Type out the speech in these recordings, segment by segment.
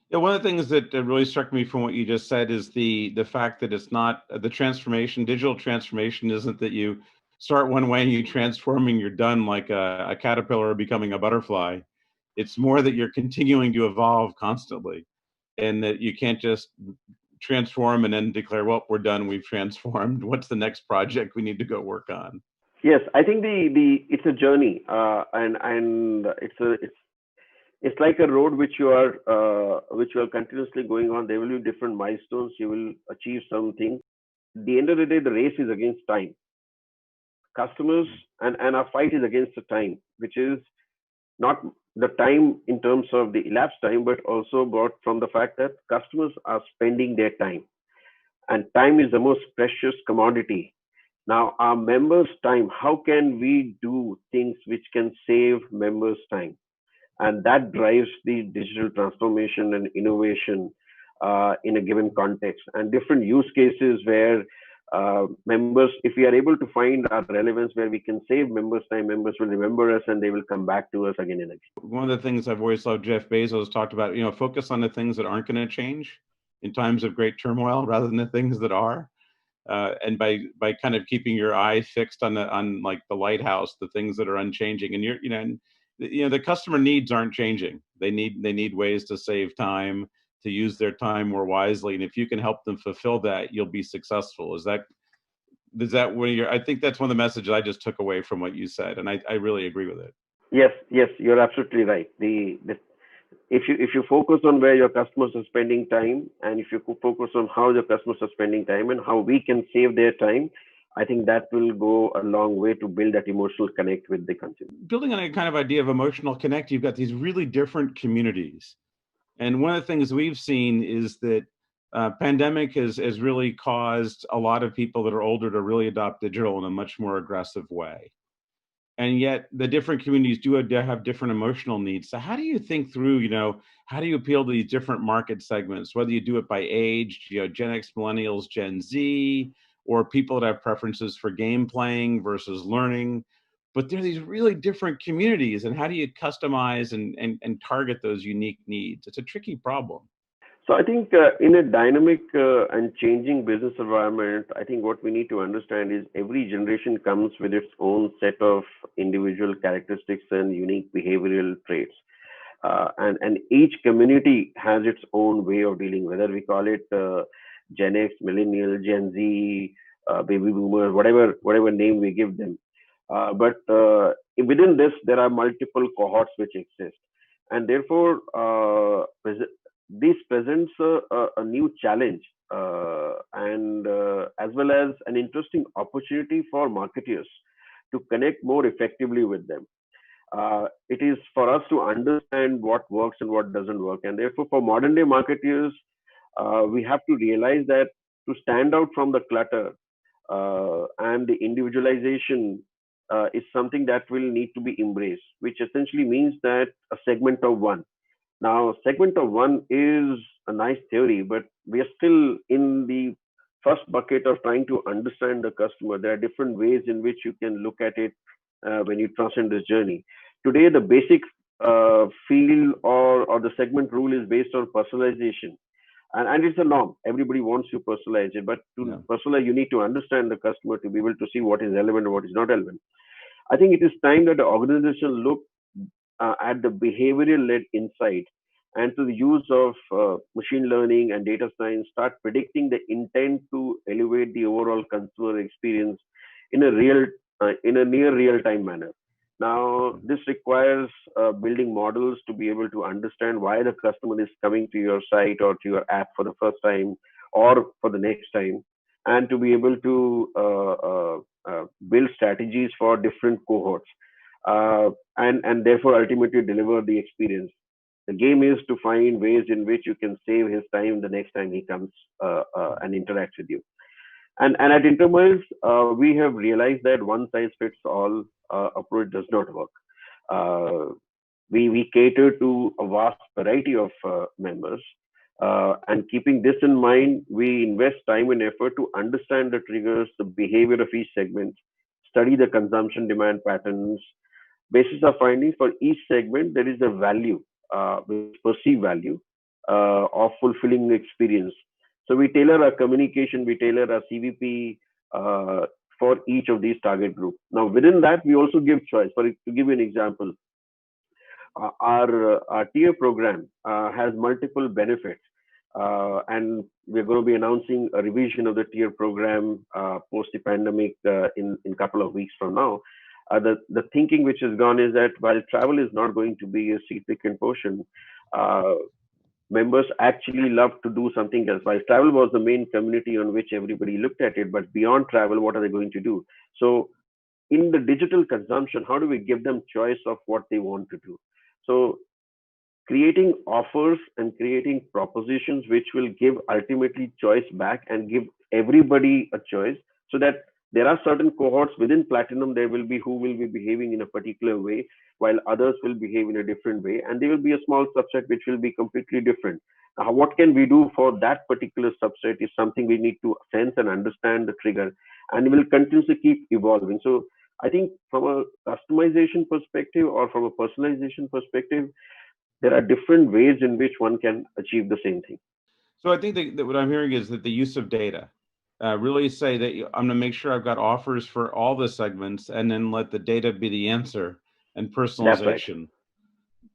Yeah, one of the things that really struck me from what you just said is the fact that it's not the transformation. Digital transformation isn't that you start one way and you transform and you're done like a caterpillar becoming a butterfly. It's more that you're continuing to evolve constantly, and that you can't just transform and then declare, "Well, we're done. We've transformed. What's the next project we need to go work on?" Yes, I think the it's a journey, and it's like a road which you are continuously going on. There will be different milestones. You will achieve something. At the end of the day, the race is against time. Customers and our fight is against the time, which is not the time in terms of the elapsed time, but also brought from the fact that customers are spending their time, and time is the most precious commodity. Now, our members' time, how can we do things which can save members' time? And that drives the digital transformation and innovation in a given context, and different use cases where members, if we are able to find our relevance where we can save members time, members will remember us and they will come back to us again and again. One of the things I've always loved Jeff Bezos talked about, focus on the things that aren't going to change in times of great turmoil rather than the things that are. And by kind of keeping your eye fixed on like the lighthouse, the things that are unchanging, and the customer needs aren't changing. They need ways to save time, to use their time more wisely, and if you can help them fulfill that, you'll be successful. Is that where you're? I think that's one of the messages I just took away from what you said, and I really agree with it. Yes, yes, you're absolutely right. The if you focus on where your customers are spending time, and if you focus on how your customers are spending time and how we can save their time, I think that will go a long way to build that emotional connect with the consumer. Building on a kind of idea of emotional connect, you've got these really different communities. And one of the things we've seen is that pandemic has really caused a lot of people that are older to really adopt digital in a much more aggressive way. And yet the different communities do have different emotional needs. So how do you think through, how do you appeal to these different market segments, whether you do it by age, Gen X, millennials, Gen Z, or people that have preferences for game playing versus learning? But there are these really different communities, and how do you customize and target those unique needs? It's a tricky problem. So I think in a dynamic and changing business environment, I think what we need to understand is every generation comes with its own set of individual characteristics and unique behavioral traits. And each community has its own way of dealing, whether we call it Gen X, Millennial, Gen Z, Baby Boomers, whatever name we give them. But within this, there are multiple cohorts which exist, and therefore this presents a new challenge and as well as an interesting opportunity for marketers to connect more effectively with them. It is for us to understand what works and what doesn't work. And therefore, for modern day marketeers, we have to realize that to stand out from the clutter and the individualization is something that will need to be embraced, which essentially means that a segment of one. Now, segment of one is a nice theory, but we are still in the first bucket of trying to understand the customer. There are different ways in which you can look at it when you transcend this journey. Today, the basic field or the segment rule is based on personalization. And it's a norm. Everybody wants to personalize it, but to Yeah. personalize, you need to understand the customer to be able to see what is relevant and what is not relevant. I think it is time that the organization look at the behavioral led insight and to the use of machine learning and data science, start predicting the intent to elevate the overall consumer experience in a near real time manner. Now, this requires building models to be able to understand why the customer is coming to your site or to your app for the first time or for the next time, and to be able to build strategies for different cohorts, and therefore ultimately deliver the experience. The game is to find ways in which you can save his time the next time he comes and interacts with you. And at Intermiles, we have realized that one size fits all approach does not work. Uh, we cater to a vast variety of members. And keeping this in mind, we invest time and effort to understand the triggers, the behavior of each segment, study the consumption demand patterns. Basis of findings for each segment, there is a value, which is perceived value, of fulfilling the experience. So we tailor our communication, we tailor our CVP for each of these target groups. Now within that, we also give choice. To give you an example, our tier program has multiple benefits, and we're going to be announcing a revision of the tier program post the pandemic in a couple of weeks from now. The thinking which has gone is that while travel is not going to be a significant portion, uh, members actually love to do something else. While travel was the main community on which everybody looked at it, but beyond travel, what are they going to do? So in the digital consumption, how do we give them choice of what they want to do? So creating offers and creating propositions which will give ultimately choice back and give everybody a choice, so that there are certain cohorts within platinum, there will be who will be behaving in a particular way while others will behave in a different way, and there will be a small subset which will be completely different. Now, what can we do for that particular subset is something we need to sense and understand the trigger, and will continue to keep evolving. So I think from a customization perspective or from a personalization perspective, there are different ways in which one can achieve the same thing. So I think that what I'm hearing is that the use of data, really say that I'm going to make sure I've got offers for all the segments, and then let the data be the answer and That's right. personalization,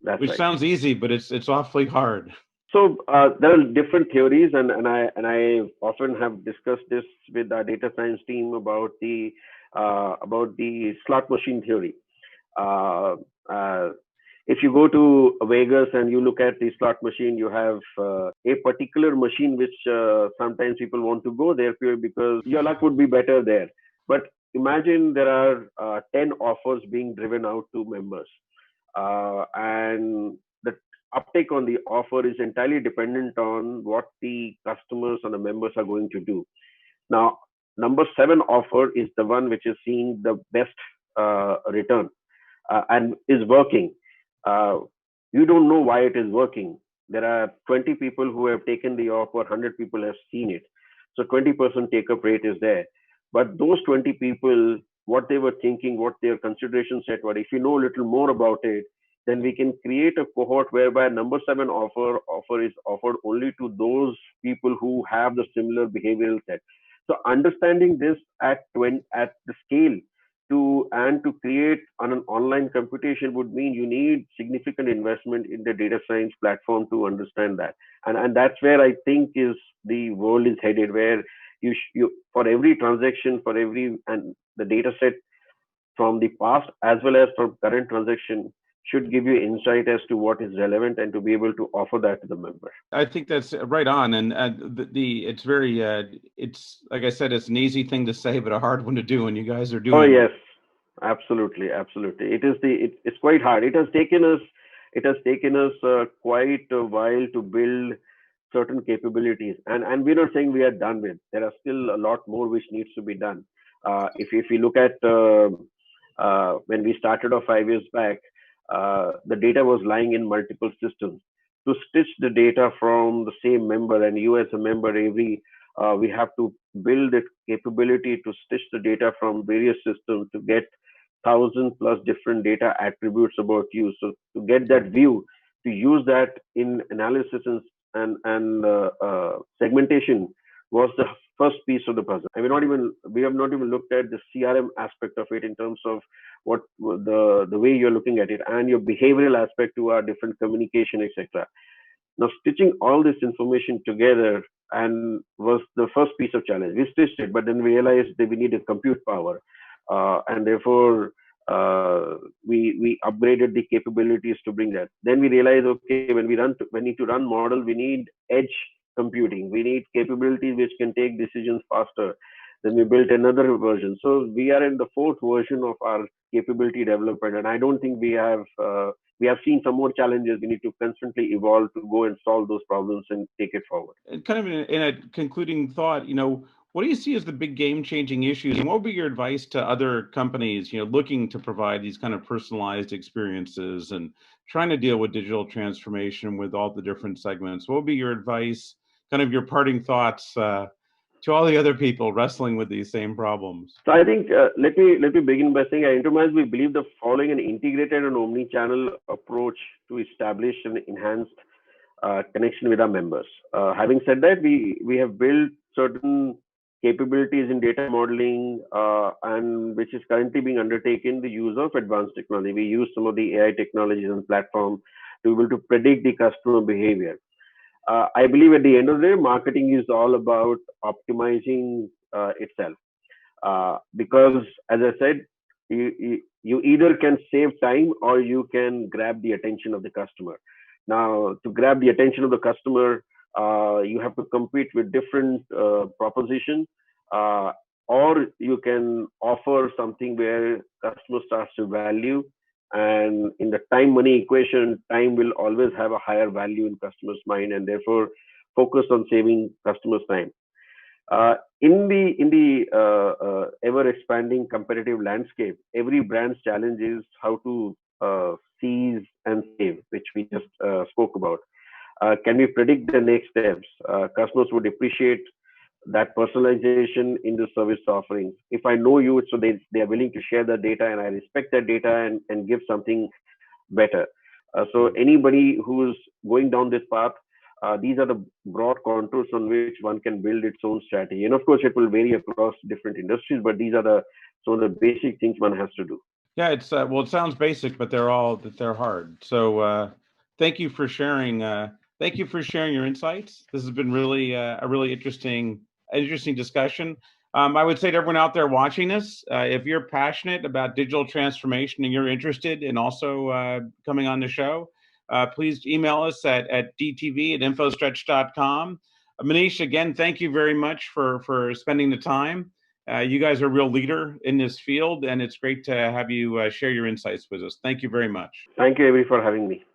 That's which right. sounds easy, but it's awfully hard. So there are different theories, and I often have discussed this with our data science team about the slot machine theory. Uh, uh, if you go to Vegas and you look at the slot machine, you have a particular machine which sometimes people want to go there purely because your luck would be better there. But imagine there are 10 offers being driven out to members, and the uptake on the offer is entirely dependent on what the customers and the members are going to do. Now, number 7 offer is the one which is seeing the best return and is working. Uh, you don't know why it is working. There are 20 people who have taken the offer, 100 people have seen it. So 20% take up rate is there. But those 20 people, what they were thinking, what their consideration set were, if you know a little more about it, then we can create a cohort whereby number 7 offer is offered only to those people who have the similar behavioral set. So understanding this at the scale to create on an online computation would mean you need significant investment in the data science platform to understand that, and that's where I think is the world is headed, where you for every transaction, for every and the data set from the past as well as from current transaction should give you insight as to what is relevant and to be able to offer that to the member. I think that's right on, and the it's very it's like I said, it's an easy thing to say, but a hard one to do, and you guys are Oh doing it. yes, absolutely, absolutely. It's quite hard. It has taken us quite a while to build certain capabilities, and we're not saying we are done with. There are still a lot more which needs to be done. If you look at when we started off 5 years back, the data was lying in multiple systems. To stitch the data from the same member, and you as a member, every we have to build the capability to stitch the data from various systems to get 1,000 plus different data attributes about you. So to get that view, to use that in analysis and segmentation was the first piece of the puzzle. And we have not even looked at the CRM aspect of it in terms of what the way you're looking at it and your behavioral aspect to our different communication, etc. Now, stitching all this information together and was the first piece of challenge. We stitched it, but then we realized that we needed compute power, and therefore we upgraded the capabilities to bring that. Then we realized, okay, when we need to run model, we need edge computing. We need capabilities which can take decisions faster. Then we built another version. So we are in the fourth version of our capability development, and I don't think we have seen some more challenges. We need to constantly evolve to go and solve those problems and take it forward. And kind of in a concluding thought, what do you see as the big game-changing issues, and what would be your advice to other companies, looking to provide these kind of personalized experiences and trying to deal with digital transformation with all the different segments? What would be your advice, kind of your parting thoughts, to all the other people wrestling with these same problems? So I think let me begin by saying at Interminds we believe the following an integrated and omni-channel approach to establish an enhanced connection with our members. Having said that, we have built certain capabilities in data modeling, and which is currently being undertaken the use of advanced technology. We use some of the AI technologies and platform to be able to predict the customer behavior. I believe at the end of the day, marketing is all about optimizing itself. Because as I said, you either can save time or you can grab the attention of the customer. Now, to grab the attention of the customer, you have to compete with different propositions, or you can offer something where customer starts to value. And in the time money equation, time will always have a higher value in customers' mind, and therefore focus on saving customers' time. In the ever expanding competitive landscape, every brand's challenge is how to seize and save, which we just spoke about. Can we predict the next steps? Customers would appreciate that personalization in the service offerings. If I know you, so they are willing to share the data, and I respect that data and give something better. So anybody who's going down this path, these are the broad contours on which one can build its own strategy. And of course, it will vary across different industries, but these are some of the basic things one has to do. Yeah, it's well, it sounds basic, but they're hard. So thank you for sharing. Thank you for sharing your insights. This has been really a really interesting discussion. I would say to everyone out there watching this, if you're passionate about digital transformation and you're interested in also coming on the show, please email us at dtv@infostretch.com. Manish, again, thank you very much for spending the time. You guys are a real leader in this field, and it's great to have you share your insights with us. Thank you very much. Thank you, Avery, for having me.